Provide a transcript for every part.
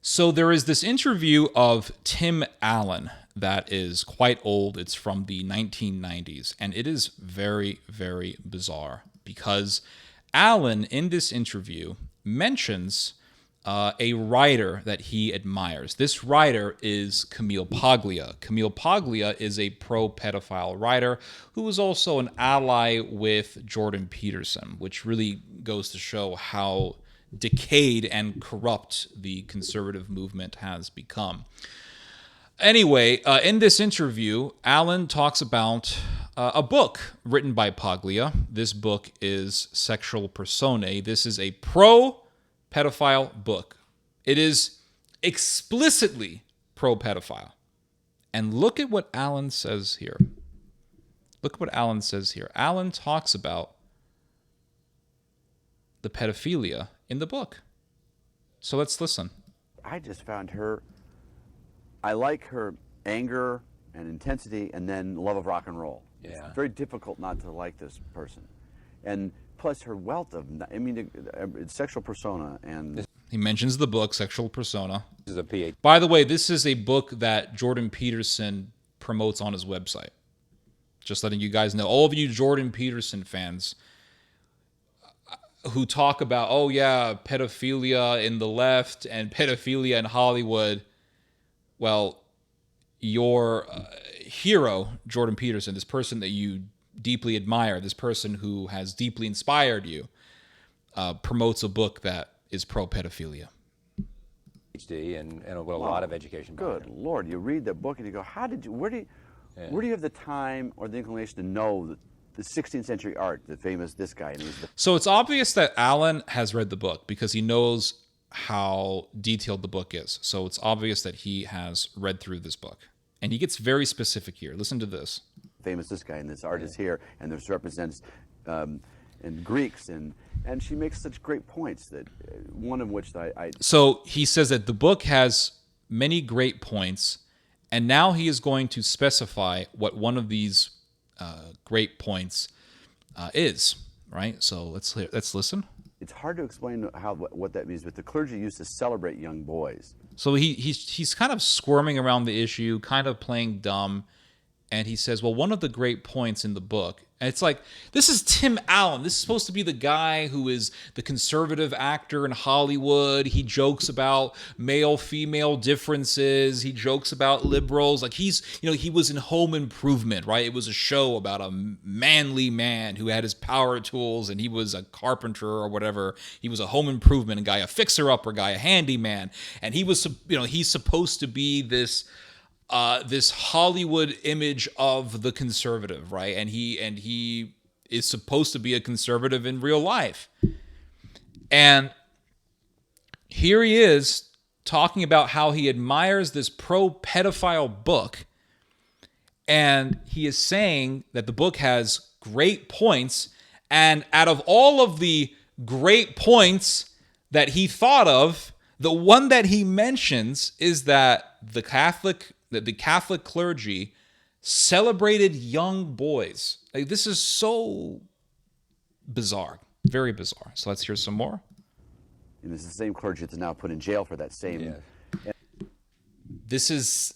So there is this interview of Tim Allen that is quite old. It's from the 1990s, and it is very, very bizarre because Allen, in this interview, mentions a writer that he admires. This writer is Camille Paglia. Camille Paglia is a pro-pedophile writer who was also an ally with Jordan Peterson, which really goes to show how decayed and corrupt the conservative movement has become. Anyway, in this interview, Allen talks about a book written by Paglia. This book is Sexual Personae. This is a pro-pedophile book. It is explicitly pro-pedophile. And look at what Allen says here. Look at what Allen says here. Allen talks about the pedophilia in the book. So let's listen. I just found her, I like her anger and intensity and then love of rock and roll. Yeah. It's very difficult not to like this person. And plus her wealth of, I mean, sexual persona and... He mentions the book, Sexual Persona. This is a PhD. By the way, this is a book that Jordan Peterson promotes on his website. Just letting you guys know. All of you Jordan Peterson fans who talk about, oh yeah, pedophilia in the left and pedophilia in Hollywood. Well, your hero, Jordan Peterson, this person that you deeply admire, this person who has deeply inspired you, promotes a book that is pro-pedophilia. PhD and a lot of education. Good Lord, you read the book and you go, where do you have the time or the inclination to know that the 16th century art, the famous this guy? And So it's obvious that Allen has read the book because he knows how detailed the book is. So it's obvious that he has read through this book. And he gets very specific here. Listen to this. Famous this guy, and this art is here, and this represents in Greeks, and she makes such great points that one of which I... So he says that the book has many great points, and now he is going to specify what one of these great points is, right? So let's listen. It's hard to explain what that means, but the clergy used to celebrate young boys. So he's kind of squirming around the issue, kind of playing dumb, and he says, well, one of the great points in the book, and it's like, this is Tim Allen. This is supposed to be the guy who is the conservative actor in Hollywood. He jokes about male-female differences. He jokes about liberals. Like he was in Home Improvement, right? It was a show about a manly man who had his power tools, and he was a carpenter or whatever. He was a Home Improvement guy, a fixer-upper guy, a handyman, and he was, he's supposed to be this Hollywood image of the conservative, right? And he is supposed to be a conservative in real life. And here he is talking about how he admires this pro-pedophile book. And he is saying that the book has great points. And out of all of the great points that he thought of, the one that he mentions is that the Catholic clergy celebrated young boys. Like, this is so bizarre, very bizarre. So let's hear some more. And it's the same clergy that's now put in jail for that same. Yeah. This is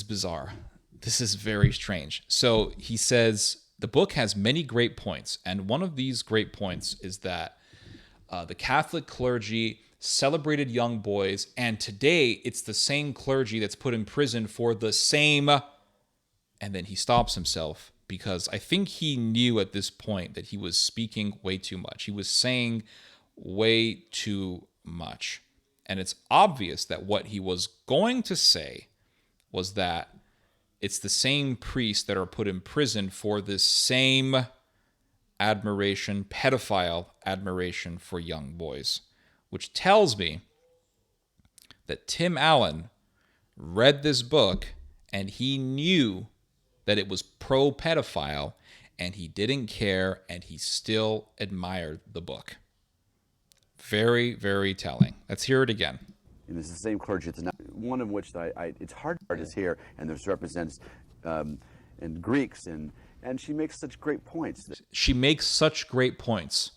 bizarre. This is very strange. So he says the book has many great points, and one of these great points is that the Catholic clergy celebrated young boys, and today it's the same clergy that's put in prison for the same... And then he stops himself because I think he knew at this point that he was speaking way too much. He was saying way too much. And it's obvious that what he was going to say was that it's the same priests that are put in prison for this same admiration, pedophile admiration for young boys. Which tells me that Tim Allen read this book and he knew that it was pro-pedophile and he didn't care and he still admired the book. Very, very telling. Let's hear it again. And it's the same clergy that's now, one of which it's hard is here, and this represents in Greeks, and she makes such great points. She makes such great points.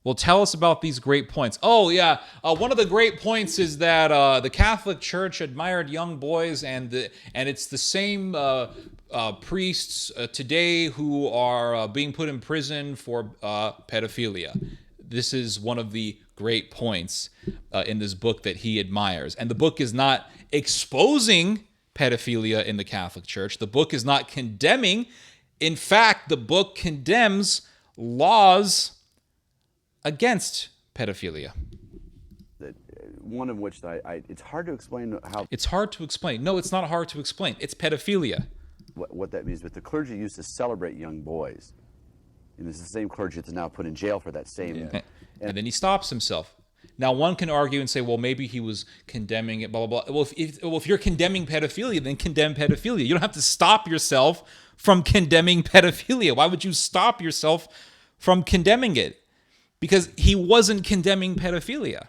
Well, tell us about these great points. Oh, yeah. One of the great points is that the Catholic Church admired young boys, and it's the same priests today who are being put in prison for pedophilia. This is one of the great points in this book that he admires. And the book is not exposing pedophilia in the Catholic Church. The book is not condemning. In fact, the book condemns laws against pedophilia. One of which it's hard to explain how. It's hard to explain. No, it's not hard to explain. It's pedophilia. What that means, but the clergy used to celebrate young boys. And it's the same clergy that's now put in jail for that same. Yeah. And then he stops himself. Now, one can argue and say, well, maybe he was condemning it, blah, blah, blah. Well, if you're condemning pedophilia, then condemn pedophilia. You don't have to stop yourself from condemning pedophilia. Why would you stop yourself from condemning it? Because he wasn't condemning pedophilia.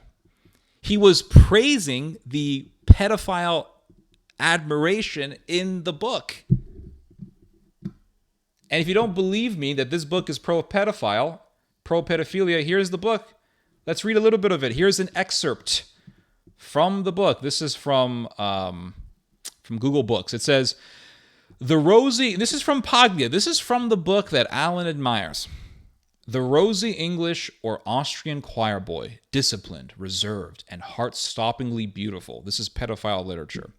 He was praising the pedophile admiration in the book. And if you don't believe me that this book is pro-pedophile, pro-pedophilia, here's the book. Let's read a little bit of it. Here's an excerpt from the book. This is from Google Books. It says, this is from Paglia. This is from the book that Alan admires. The rosy English or Austrian choir boy, disciplined, reserved, and heart-stoppingly beautiful, this is pedophile literature,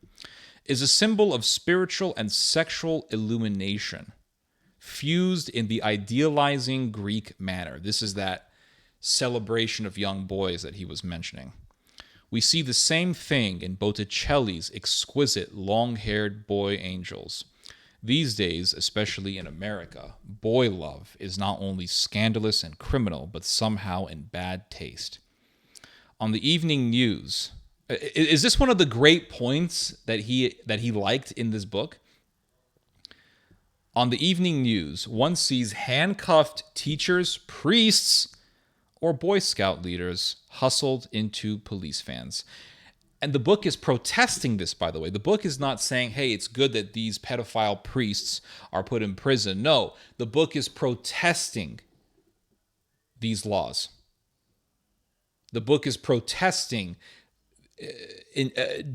is a symbol of spiritual and sexual illumination, fused in the idealizing Greek manner. This is that celebration of young boys that he was mentioning. We see the same thing in Botticelli's exquisite long-haired boy angels. These days, especially in America, boy love is not only scandalous and criminal, but somehow in bad taste. On the evening news, is this one of the great points that he liked in this book? On the evening news, one sees handcuffed teachers, priests, or Boy Scout leaders hustled into police vans. And the book is protesting this, by the way. The book is not saying, hey, it's good that these pedophile priests are put in prison. No, the book is protesting these laws. The book is protesting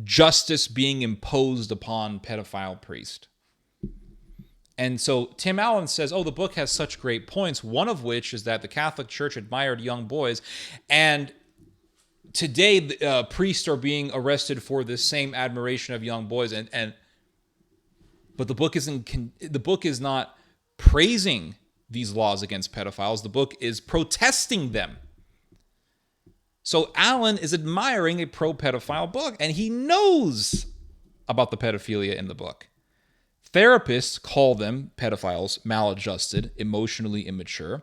justice being imposed upon pedophile priests. And so Tim Allen says, the book has such great points, one of which is that the Catholic Church admired young boys, and today, priests are being arrested for this same admiration of young boys, but the book is not praising these laws against pedophiles. The book is protesting them. So Allen is admiring a pro-pedophile book, and he knows about the pedophilia in the book. Therapists call them, pedophiles, maladjusted, emotionally immature,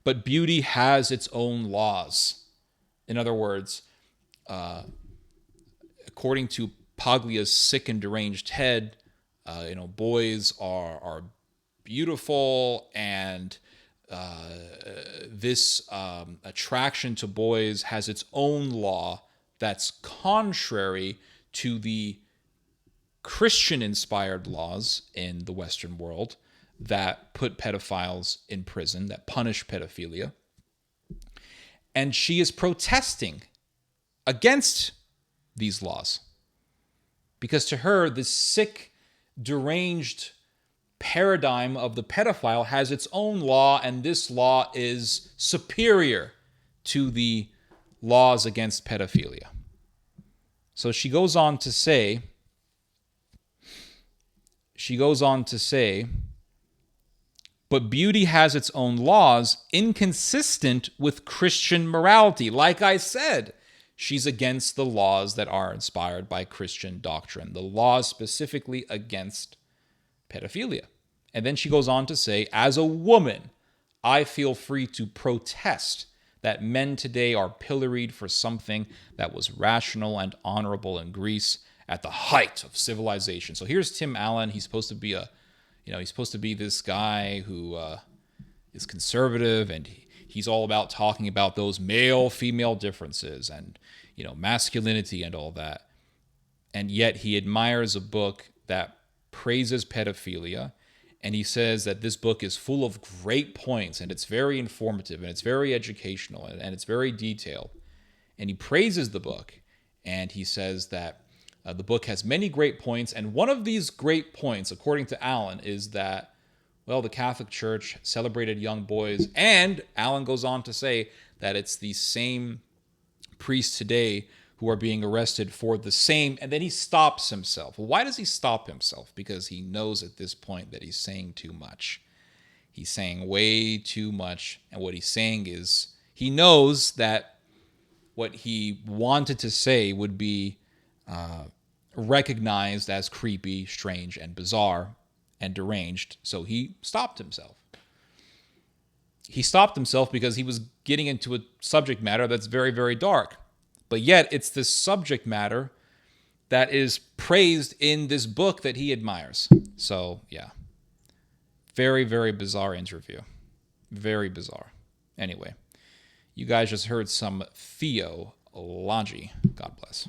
but beauty has its own laws. In other words, according to Paglia's sick and deranged head, boys are beautiful, and this attraction to boys has its own law that's contrary to the Christian-inspired laws in the Western world that put pedophiles in prison, that punish pedophilia. And she is protesting against these laws. Because to her, this sick, deranged paradigm of the pedophile has its own law, and this law is superior to the laws against pedophilia. So she goes on to say, but beauty has its own laws inconsistent with Christian morality. Like I said, she's against the laws that are inspired by Christian doctrine, the laws specifically against pedophilia. And then she goes on to say, as a woman, I feel free to protest that men today are pilloried for something that was rational and honorable in Greece at the height of civilization. So here's Tim Allen. He's supposed to be this guy who is conservative, and he's all about talking about those male-female differences and, masculinity and all that. And yet he admires a book that praises pedophilia And he says that this book is full of great points, and it's very informative, and it's very educational, and it's very detailed. And he praises the book, and he says that the book has many great points, and one of these great points, according to Alan, is that, well, the Catholic Church celebrated young boys, and Alan goes on to say that it's the same priests today who are being arrested for the same, and then he stops himself. Well, why does he stop himself? Because he knows at this point that he's saying too much. He's saying way too much, and what he's saying is he knows that what he wanted to say would be recognized as creepy, strange, and bizarre, and deranged, so he stopped himself. He stopped himself because he was getting into a subject matter that's very, very dark. But yet, it's this subject matter that is praised in this book that he admires. So, yeah. Very, very bizarre interview. Very bizarre. Anyway, you guys just heard some theology. God bless.